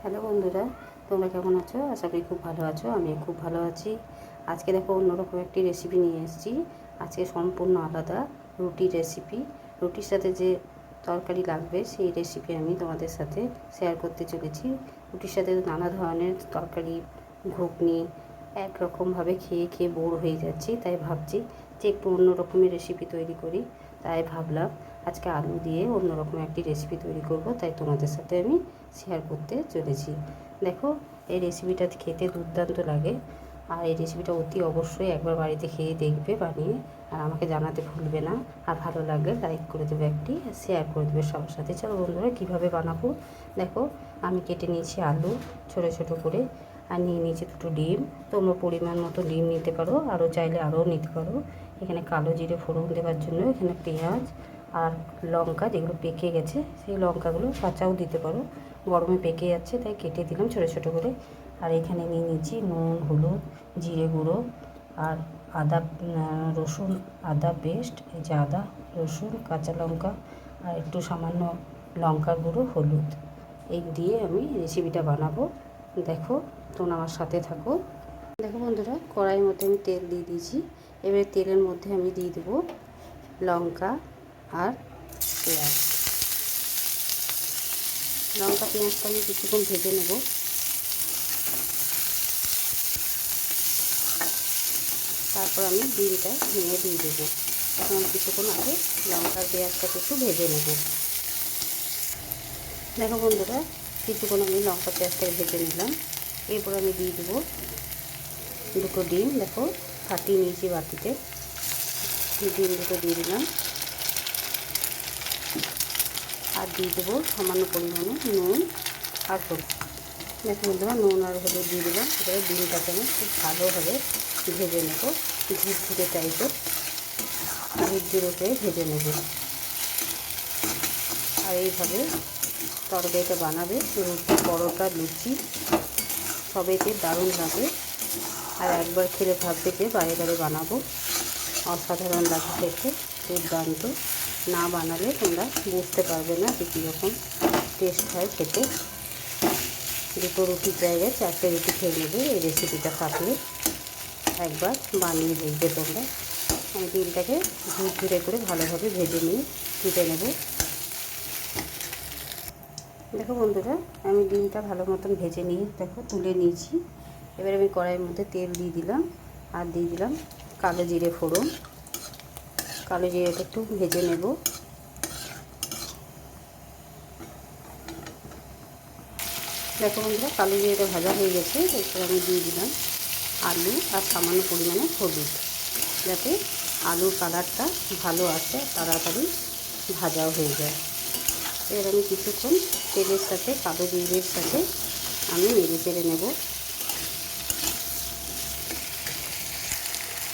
Hello বন্ধুরা, তোমরা কেমন আছো? আশা করি খুব ভালো আছো। আমি খুব ভালো আছি। আজকে দেখো অন্যরকম একটি রেসিপি নিয়ে এসেছি। আজকে সম্পূর্ণ আলাদা রুটির রেসিপি। রুটির সাথে যে তরকারি লাগবে সেই রেসিপি আমি তোমাদের সাথে শেয়ার করতে চলেছি। রুটির সাথে নানা ধরনের তরকারি, ঘুগনি একরকমভাবে খেয়ে খেয়ে বোর হয়ে যাচ্ছি, তাই ভাবছি যে একটু অন্য রকমের রেসিপি তৈরি করি। তাই ভাবলাম আজকে আলু দিয়ে অন্যরকম একটি রেসিপি তৈরি করব, তাই তোমাদের সাথে আমি শেয়ার করতে চলেছি। দেখো, এই রেসিপিটা খেতে দুর্দান্ত লাগে, আর এই রেসিপিটা অতি অবশ্যই একবার বাড়িতে খেয়ে দেখবে বানিয়ে, আর আমাকে জানাতে ভুলবে না। আর ভালো লাগলে লাইক করে দেবে একটি, আর শেয়ার করে দেবে সবার সাথে। চলো বন্ধুরা, কীভাবে বানাবো দেখো। আমি কেটে নিয়েছি আলু ছোটো ছোটো করে, আর নিয়ে নিয়েছি দুটো ডিম। তোমরা পরিমাণ মতো ডিম নিতে পারো, আরও চাইলে আরও নিতে পারো। এখানে কালো জিরে ফোড়ন দেওয়ার জন্য এখানে পেঁয়াজ আর লঙ্কা, যেগুলো পেকে গেছে সেই লঙ্কাগুলো কাঁচাও দিতে পারো। গরমে পেকে যাচ্ছে তাই কেটে দিলাম ছোটো ছোটো করে। আর এখানে নিয়ে নিচ্ছি নুন, হলুদ, জিরে গুঁড়ো আর আদা, রসুন আদা পেস্ট। এই যে আদা, রসুন, কাঁচা লঙ্কা আর একটু সামান্য লঙ্কার গুঁড়ো, হলুদ, এই দিয়ে আমি রেসিপিটা বানাবো। দেখো, তোমরা আমার সাথে থাকো। দেখো বন্ধুরা, কড়াইয়ের মধ্যে আমি তেল দিয়ে দিয়েছি। এবারে তেলের মধ্যে আমি দিয়ে দেবো লঙ্কা আর পেঁয়াজ। লঙ্কা পেঁয়াজটা আমি কিছুক্ষণ ভেজে নেব। তারপর আমি ডিমটা ভেঙে দিয়ে দেবো। এখন আমি কিছুক্ষণ আগে লঙ্কার পেঁয়াজটাকে একটু ভেজে নেব। দেখো বন্ধুরা, কিছুক্ষণ আমি লঙ্কা পেঁয়াজটাকে ভেজে নিলাম। এরপর আমি দিয়ে দেবো দুটো ডিম। দেখো, ফাটিয়ে নিয়েছি বাটিতে। ডিম দুটো দিয়ে দিলাম, আর দিয়ে দেবো সামান্য পরিমাণে নুন আর হলুদ। দেখো বন্ধুরা, নুন আর হলুদ দিয়ে দিলাম। এবারে ডিমটাকে আমি খুব ভালোভাবে ভেজে নেব, ঝুরঝুরে টাইপের ঝুরঝুরে করে ভেজে নেব। আর এইভাবে তরকারিটা বানাবে, রুটি, পরোটা, লুচি সবাইকে দারুণ লাগে। আর একবার খেলে ভাববে যে বারে বারে বানাবো। অসাধারণ লাগে খেতে, দুর্দান্ত। না বানালে তোমরা বুঝতে পারবে না যে কীরকম টেস্ট হয় খেতে। দুটো রুটির জায়গায় 4টে রুটি খেয়ে নেবে এই রেসিপিটা থাকলে। একবার বানিয়ে দেখবে তোমরা। আমি ডিমটাকে ঝুরঝুরে করে ভালোভাবে ভেজে নিয়ে তুলে নেব। দেখো বন্ধুরা, আমি ডিমটা ভালো মতন ভেজে নিয়ে দেখো তুলে নিয়েছি। এবার আমি কড়াইয়ের মধ্যে তেল দিয়ে দিলাম, আর দিয়ে দিলাম কালো জিরে ফোড়ন। কালো জিরেটা একটু ভেজে নেব। দেখো বন্ধুরা, কালো জিরেটা ভাজা হয়ে গেছে। এরপর আমি দিয়ে দিলাম আলু আর সামান্য পরিমাণে হলুদ, যাতে আলুর কালারটা ভালো আসে, তাড়াতাড়ি ভাজাও হয়ে যায়। এবার আমি কিছুক্ষণ তেলের সাথে, কালো জিরের সাথে আমি নেড়ে চেড়ে নেব।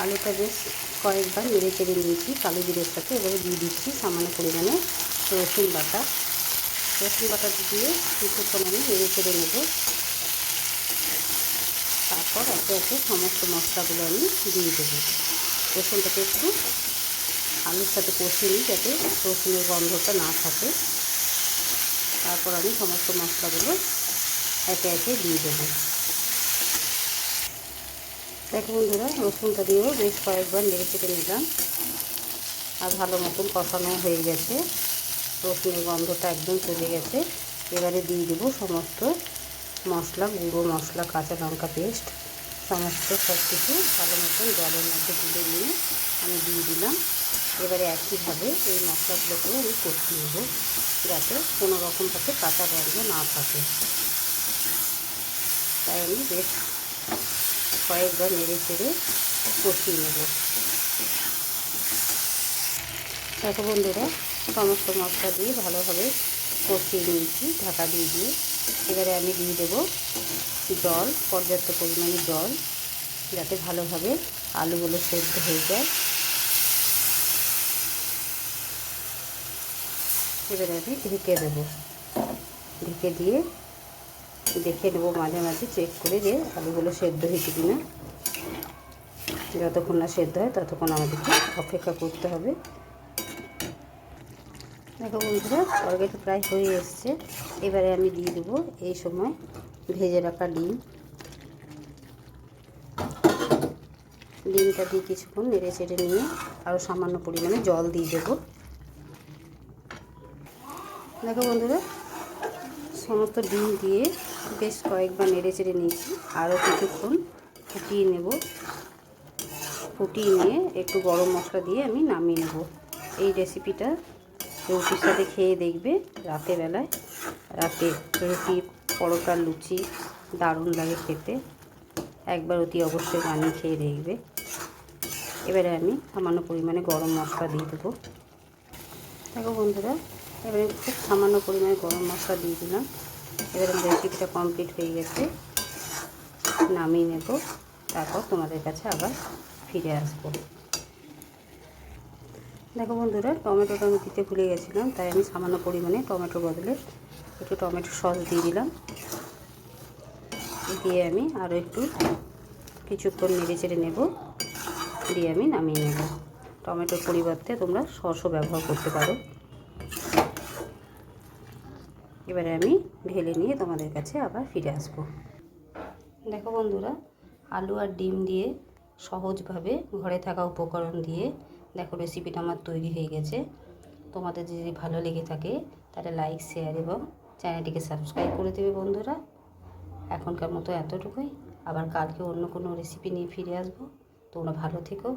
আলুটা বেশ কয়েকবার নেড়ে চেড়ে নিয়েছি কালো জিরের সাথে। এবারে দিয়ে দিচ্ছি সামান্য পরিমাণে রসুন বাটা। রসুন বাটাটা দিয়ে কিছুক্ষণ আমি নেড়ে চেড়ে নেব। তারপর একে একে সমস্ত মশলাগুলো আমি দিয়ে দেবো। রসুনটাকে একটু আলুর সাথে কষিয়ে নিই, যাতে রসুনের গন্ধটা না থাকে। তারপর আমি সমস্ত মশলাগুলো একে একে দিয়ে দেবো। দেখো বন্ধুরা, রসুনটা দিয়েও বেশ কয়েকবার নেড়ে চেড়ে নিলাম, আর ভালো মতন কষানো হয়ে গেছে। রসুনের গন্ধটা একদম চলে গেছে। এবারে দিয়ে দেবো সমস্ত মশলা, গুঁড়ো মশলা, কাঁচা লঙ্কা পেস্ট, সমস্ত সব কিছু ভালো মতন জলের মধ্যে গুলে নিয়ে আমি দিয়ে দিলাম। এবারে একইভাবে এই মশলাগুলোকেও আমি কষিয়ে নেব, যাতে কোনো রকমভাবে কাঁচা গন্ধ না থাকে। তাই আমি বেশ কয়েকবার নেড়ে চেড়ে কষিয়ে নেব। দেখো বন্ধুরা, সমস্ত মশলা দিয়ে ভালোভাবে কষিয়ে নিয়েছি ঢাকা দিয়ে। এবারে আমি দিয়ে দেবো জল, পর্যাপ্ত পরিমাণে জল, যাতে ভালোভাবে আলুগুলো সেদ্ধ হয়ে যায়। এবারে আমি ঢেকে দেবো। ঢেকে দিয়ে দেখে নেবো মাঝে মাঝে চেক করে যে আলুগুলো সেদ্ধ হয়েছে কিনা। যতক্ষণ না সেদ্ধ হয় ততক্ষণ আমাদেরকে অপেক্ষা করতে হবে। দেখো বন্ধুরা, তরকারিটা প্রায় হয়ে এসছে। এবারে আমি দিয়ে দেবো এই সময় ভেজে রাখা ডিমটা দিয়ে কিছুক্ষণ নেড়ে চেড়ে নিয়ে আরও সামান্য পরিমাণে জল দিয়ে দেবো। দেখো বন্ধুরা, সমস্ত ডিম দিয়ে বেশ কয়েকবার নেড়ে চেড়ে নিয়েছি। আরও কিছুক্ষণ ফুটিয়ে নেব। ফুটিয়ে নিয়ে একটু গরম মশলা দিয়ে আমি নামিয়ে নেব। এই রেসিপিটা রুটির সাথে খেয়ে দেখবে রাতে রুটি, পরোটা, লুচি দারুণ লাগে খেতে। একবার অতি অবশ্যই বানিয়ে খেয়ে দেখবে। এবারে আমি সামান্য পরিমাণে গরম মশলা দিয়ে দেবো। দেখো বন্ধুরা, এবারে খুব সামান্য পরিমাণে গরম মশলা দিয়ে দিলাম। এবারে রেসিপিটা কমপ্লিট হয়ে গেছে, নামিয়ে নেব। তারপর তোমাদের কাছে আবার ফিরে আসবো। দেখো বন্ধুরা, টমেটোটা আমি দিতে ভুলে গেছিলাম, তাই আমি সামান্য পরিমাণে টমেটোর বদলে একটু টমেটো সস দিয়ে দিলাম। দিয়ে আমি আরও একটু কিছুক্ষণ নেড়ে চেড়ে নেব, দিয়ে আমি নামিয়ে নেব। টমেটোর পরিবর্তে তোমরা সসও ব্যবহার করতে পারো। এবারে আমি ঢেলে নিয়ে তোমাদের কাছে আবার ফিরে আসবো। দেখো বন্ধুরা, আলু আর ডিম দিয়ে সহজভাবে ঘরে থাকা উপকরণ দিয়ে দেখো রেসিপিটা আমার তৈরি হয়ে গেছে। তোমাদের যদি ভালো লেগে থাকে তাহলে লাইক, শেয়ার এবং চ্যানেলটিকে সাবস্ক্রাইব করে দেবে বন্ধুরা। এখনকার মতো এতটুকুই। আবার কালকে অন্য কোনো রেসিপি নিয়ে ফিরে আসবো। তোমরা ভালো থেকো,